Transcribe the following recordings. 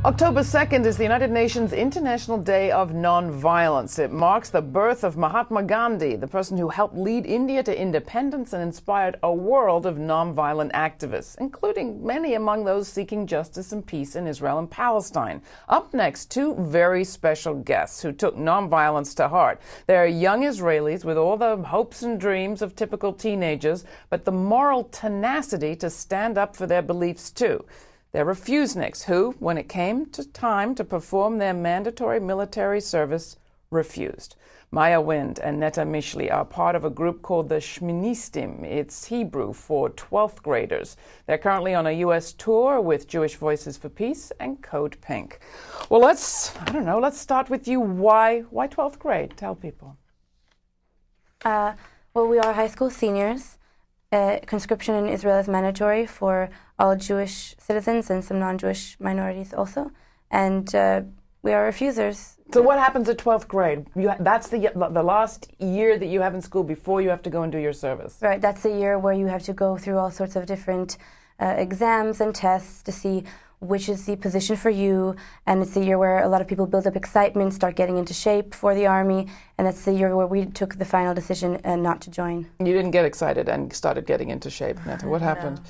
October 2nd is the United Nations International Day of Nonviolence. It marks the birth of Mahatma Gandhi, the person who helped lead India to independence and inspired a world of nonviolent activists, including many among those seeking justice and peace in Israel and Palestine. Up next, two very special guests who took nonviolence to heart. They are young Israelis with all the hopes and dreams of typical teenagers, but the moral tenacity to stand up for their beliefs too. They're refuseniks who, when it came to time to perform their mandatory military service, refused. Maya Wind and Netta Mishli are part of a group called the Shministim. It's Hebrew for 12th graders. They're currently on a U.S. tour with Jewish Voices for Peace and Code Pink. Well, let's start with you. Why 12th grade? Tell people. Well, we are high school seniors. Conscription in Israel is mandatory for all Jewish citizens and some non-Jewish minorities also. And we are refusers. So what happens at 12th grade? That's the last year that you have in school before you have to go and do your service. Right, that's the year where you have to go through all sorts of different exams and tests to see which is the position for you. And it's the year where a lot of people build up excitement, start getting into shape for the army. And that's the year where we took the final decision not to join. You didn't get excited and started getting into shape, Netta. What happened?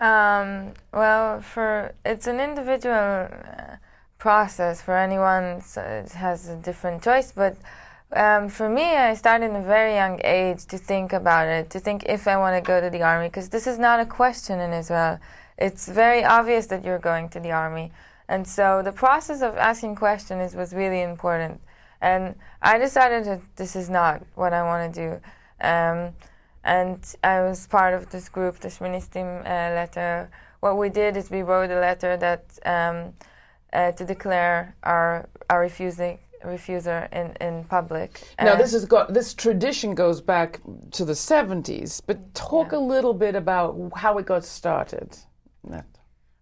Well, it's an individual process for anyone. So it has a different choice. But for me, I started in a very young age to think about it, to think if I want to go to the army, because this is not a question in Israel. It's very obvious that you're going to the army. And so the process of asking questions was really important. And I decided that this is not what I want to do. And I was part of this group, the Shministim letter. What we did is we wrote a letter that to declare our refuser in public. Now, this tradition goes back to the 70s, but talk a little bit about how it got started.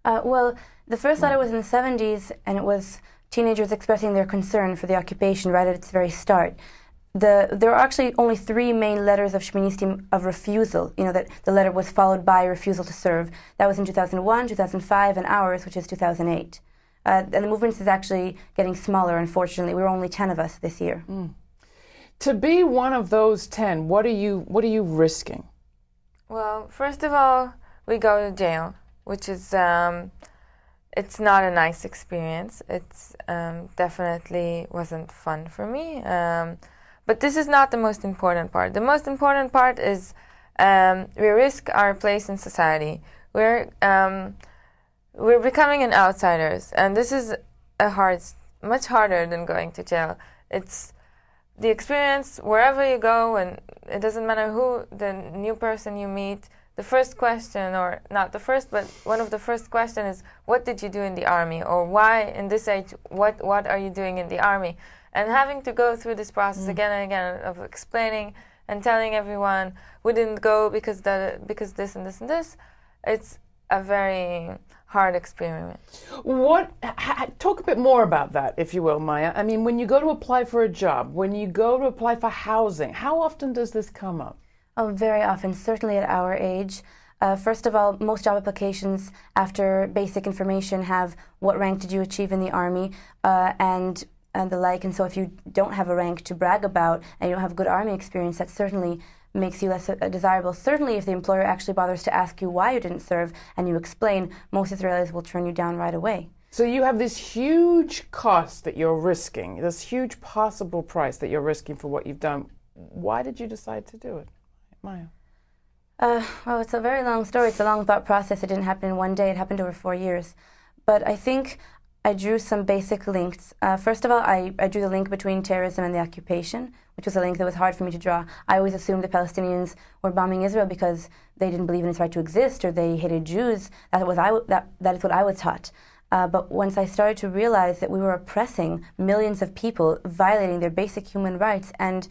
Well, the first letter was in the 70s, and it was teenagers expressing their concern for the occupation right at its very start. There are actually only three main letters of Shministim of refusal, that the letter was followed by refusal to serve. That was in 2001, 2005, and ours, which is 2008. And the movement is actually getting smaller, unfortunately. We were only 10 of us this year. To be one of those 10, what are you risking? Well, first of all, we go to jail, which is it's not a nice experience. It's definitely wasn't fun for me. But this is not the most important part. The most important part is we risk our place in society. We're becoming an outsiders, and this is much harder than going to jail. It's the experience wherever you go, and it doesn't matter who the new person you meet. The first question, or not the first, but one of the first questions is, what did you do in the army? Or why, in this age, what are you doing in the army? And having to go through this process again and again of explaining and telling everyone, we didn't go because this and this and this, it's a very hard experiment. Talk a bit more about that, if you will, Maya. I mean, when you go to apply for a job, when you go to apply for housing, how often does this come up? Oh, very often, certainly at our age. First of all, most job applications after basic information have what rank did you achieve in the army and the like. And so if you don't have a rank to brag about and you don't have good army experience, that certainly makes you less desirable. Certainly if the employer actually bothers to ask you why you didn't serve and you explain, most Israelis will turn you down right away. So you have this huge cost that you're risking, this huge possible price that you're risking for what you've done. Why did you decide to do it, Maya? Well, it's a very long story. It's a long thought process. It didn't happen in one day. It happened over 4 years. But I think I drew some basic links. First of all, I drew the link between terrorism and the occupation, which was a link that was hard for me to draw. I always assumed the Palestinians were bombing Israel because they didn't believe in its right to exist or they hated Jews. That is what I was taught. But once I started to realize that we were oppressing millions of people, violating their basic human rights, and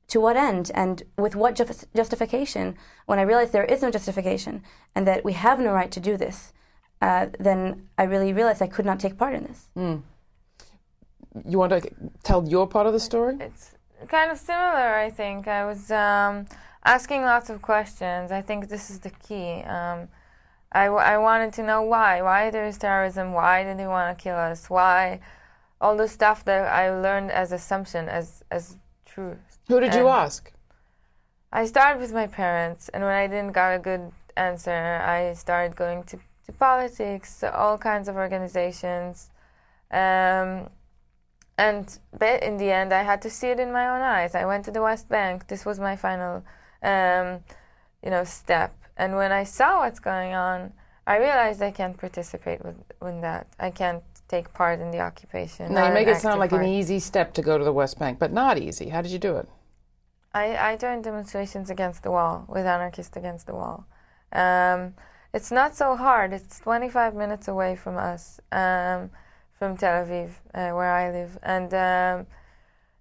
to what end and with what justification, when I realized there is no justification and that we have no right to do this, then I really realized I could not take part in this. You want to tell your part of the story? It's kind of similar, I think. I was asking lots of questions. I think this is the key. I wanted to know why there is terrorism, why did they want to kill us, why, all the stuff that I learned as assumption, as truth. Who did you ask? I started with my parents, and when I didn't got a good answer, I started going to politics, all kinds of organizations, and in the end, I had to see it in my own eyes. I went to the West Bank. This was my final, step. And when I saw what's going on, I realized I can't participate with that. I can't take part in the occupation. Now, you make it sound like an easy step to go to the West Bank, but not easy. How did you do it? I joined demonstrations against the wall, with Anarchists Against the Wall. It's not so hard. It's 25 minutes away from us, from Tel Aviv, where I live. And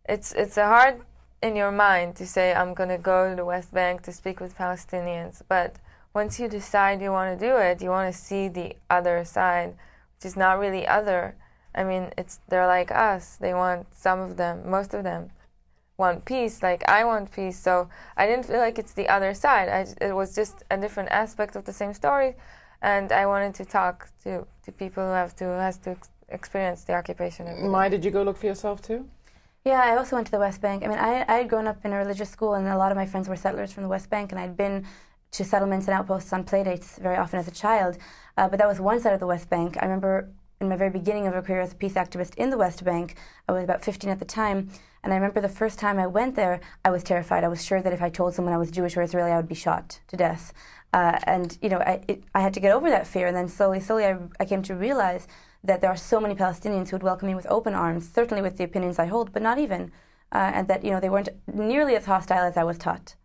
it's hard in your mind to say, I'm going to go to the West Bank to speak with Palestinians. But once you decide you want to do it, you want to see the other side, which is not really other. I mean, they're like us. They want, some of them, most of them, want peace, like I want peace. So I didn't feel like it's the other side. It was just a different aspect of the same story. And I wanted to talk to people who has to experience the occupation. Maya, did you go look for yourself too? Yeah, I also went to the West Bank. I mean, I had grown up in a religious school, and a lot of my friends were settlers from the West Bank, and I'd been to settlements and outposts on playdates very often as a child. But that was one side of the West Bank. I remember in my very beginning of a career as a peace activist in the West Bank, I was about 15 at the time, and I remember the first time I went there, I was terrified. I was sure that if I told someone I was Jewish or Israeli, I would be shot to death. And, you know, I had to get over that fear, and then slowly I came to realize that there are so many Palestinians who would welcome me with open arms, certainly with the opinions I hold, but not even, and that, you know, they weren't nearly as hostile as I was taught.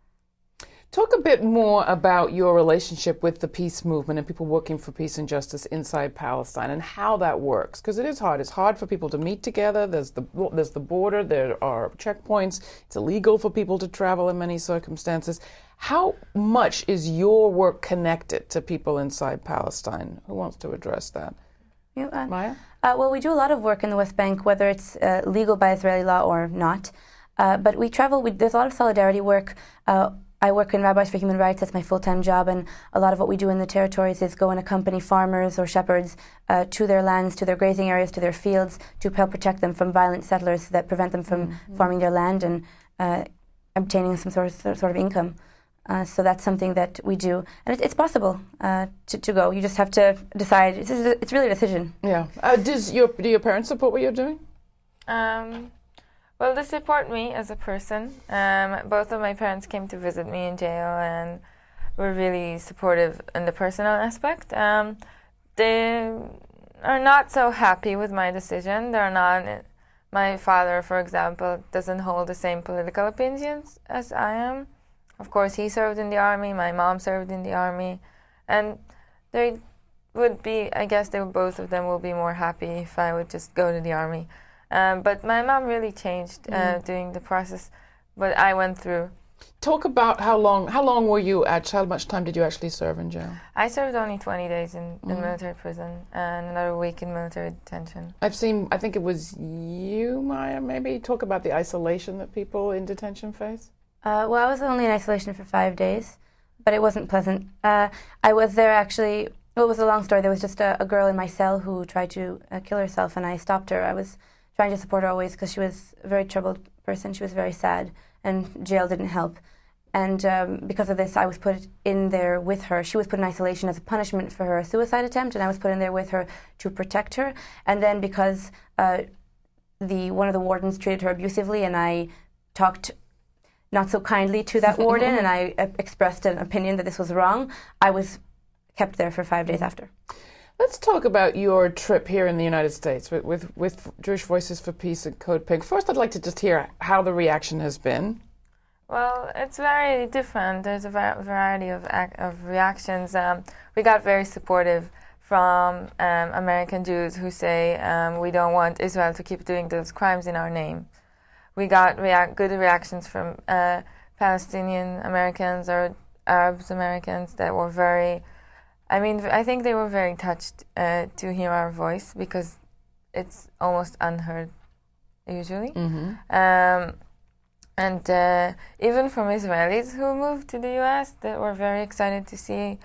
Talk a bit more about your relationship with the peace movement and people working for peace and justice inside Palestine and how that works, because it is hard. It's hard for people to meet together. There's the border. There are checkpoints. It's illegal for people to travel in many circumstances. How much is your work connected to people inside Palestine? Who wants to address that? Maya? Well, we do a lot of work in the West Bank, whether it's legal by Israeli law or not. But we travel. There's a lot of solidarity work. I work in Rabbis for Human Rights. That's my full-time job. And a lot of what we do in the territories is go and accompany farmers or shepherds to their lands, to their grazing areas, to their fields, to help protect them from violent settlers that prevent them from farming their land and obtaining some sort of income. So that's something that we do, and it's possible to go. You just have to decide. It's really a decision. Yeah. Do your parents support what you're doing? Well, they support me as a person. Both of my parents came to visit me in jail and were really supportive in the personal aspect. They are not so happy with my decision. They're not. My father, for example, doesn't hold the same political opinions as I am. Of course, he served in the army, my mom served in the army, and they would be, I guess both of them will be more happy if I would just go to the army. But my mom really changed during the process, but I went through. Talk about how long were you how much time did you actually serve in jail? I served only 20 days in military prison and another week in military detention. I think it was you, Maya, maybe talk about the isolation that people in detention face. Well, I was only in isolation for 5 days, but it wasn't pleasant. I was there actually, well, it was a long story. There was just a girl in my cell who tried to kill herself, and I stopped her. I was trying to support her always because she was a very troubled person. She was very sad, and jail didn't help. And because of this, I was put in there with her. She was put in isolation as a punishment for her suicide attempt, and I was put in there with her to protect her. And then because one of the wardens treated her abusively, and I talked not so kindly to that warden, and I expressed an opinion that this was wrong, I was kept there for 5 days after. Let's talk about your trip here in the United States with Jewish Voices for Peace and Code Pink. First, I'd like to just hear how the reaction has been. Well, it's very different. There's a variety of reactions. We got very supportive from American Jews who say we don't want Israel to keep doing those crimes in our name. We got good reactions from Palestinian Americans or Arab Americans that were very, I think they were very touched to hear our voice because it's almost unheard usually. And even from Israelis who moved to the U.S. that were very excited to see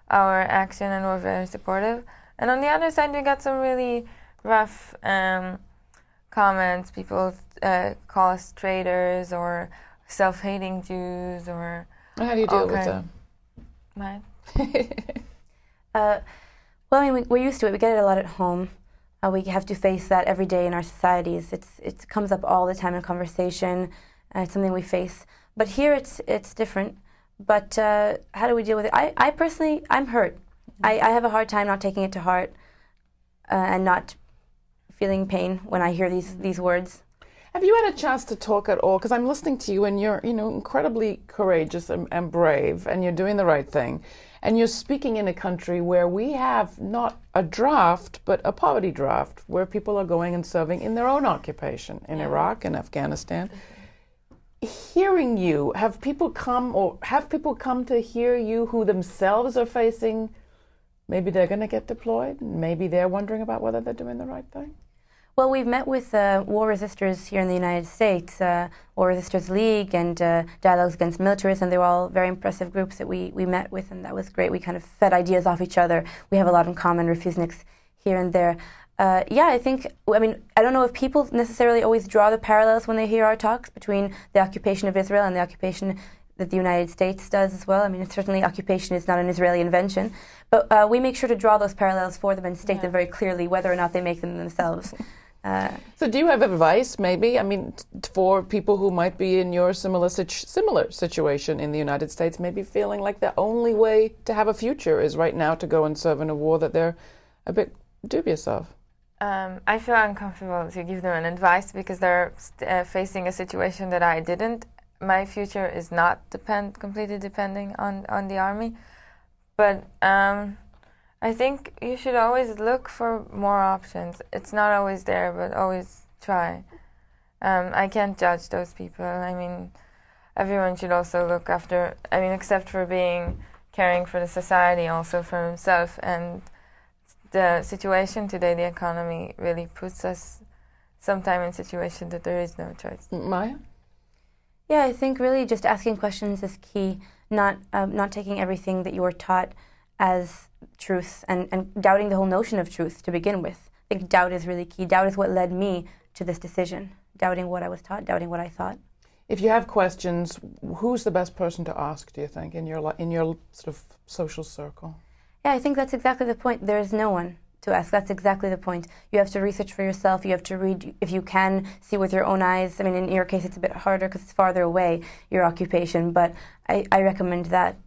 our action and were very supportive. And on the other side, we got some really rough comments. People call us traitors or self-hating Jews or... How do you deal with them? Right. Well, I mean, we're used to it. We get it a lot at home. We have to face that every day in our societies. It comes up all the time in conversation. It's something we face. But here it's different. But how do we deal with it? I personally, I'm hurt. I have a hard time not taking it to heart and not feeling pain when I hear these words. Have you had a chance to talk at all? Because I'm listening to you, and you're, incredibly courageous and brave, and you're doing the right thing, and you're speaking in a country where we have not a draft, but a poverty draft, where people are going and serving in their own occupation in Iraq and Afghanistan. Hearing you, have people come to hear you who themselves are facing? Maybe they're going to get deployed. Maybe they're wondering about whether they're doing the right thing. Well, we've met with war resistors here in the United States, War Resistors League and Dialogues Against Militarism. They were all very impressive groups that we met with, and that was great. We kind of fed ideas off each other. We have a lot in common, refuseniks here and there. I don't know if people necessarily always draw the parallels when they hear our talks between the occupation of Israel and the occupation that the United States does as well. I mean, certainly occupation is not an Israeli invention, but we make sure to draw those parallels for them and state them very clearly, whether or not they make them themselves. So do you have advice, maybe, for people who might be in your similar situation in the United States, maybe feeling like the only way to have a future is right now to go and serve in a war that they're a bit dubious of? I feel uncomfortable to give them an advice because they're facing a situation that I didn't. My future is not completely depending on the army. But I think you should always look for more options. It's not always there, but always try. I can't judge those people. I mean, everyone should also look after, except for caring for the society, also for himself. And the situation today, the economy, really puts us sometime in a situation that there is no choice. Maya? Yeah, I think really just asking questions is key, not taking everything that you were taught as truth and doubting the whole notion of truth to begin with. I think doubt is really key. Doubt is what led me to this decision, doubting what I was taught, doubting what I thought. If you have questions, who's the best person to ask, do you think, in your sort of social circle? Yeah, I think that's exactly the point. There is no one to ask. That's exactly the point. You have to research for yourself. You have to read, if you can, see with your own eyes. I mean, in your case, it's a bit harder because it's farther away, your occupation, but I recommend that.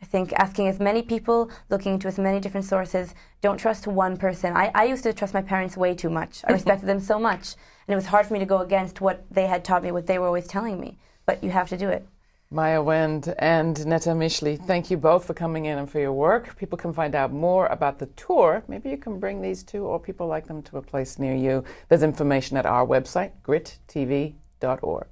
I think asking as many people, looking into as many different sources. Don't trust one person. I used to trust my parents way too much. I respected them so much, and it was hard for me to go against what they had taught me, what they were always telling me. But you have to do it. Maya Wend and Netta Mishli, thank you both for coming in and for your work. People can find out more about the tour. Maybe you can bring these two or people like them to a place near you. There's information at our website, grittv.org.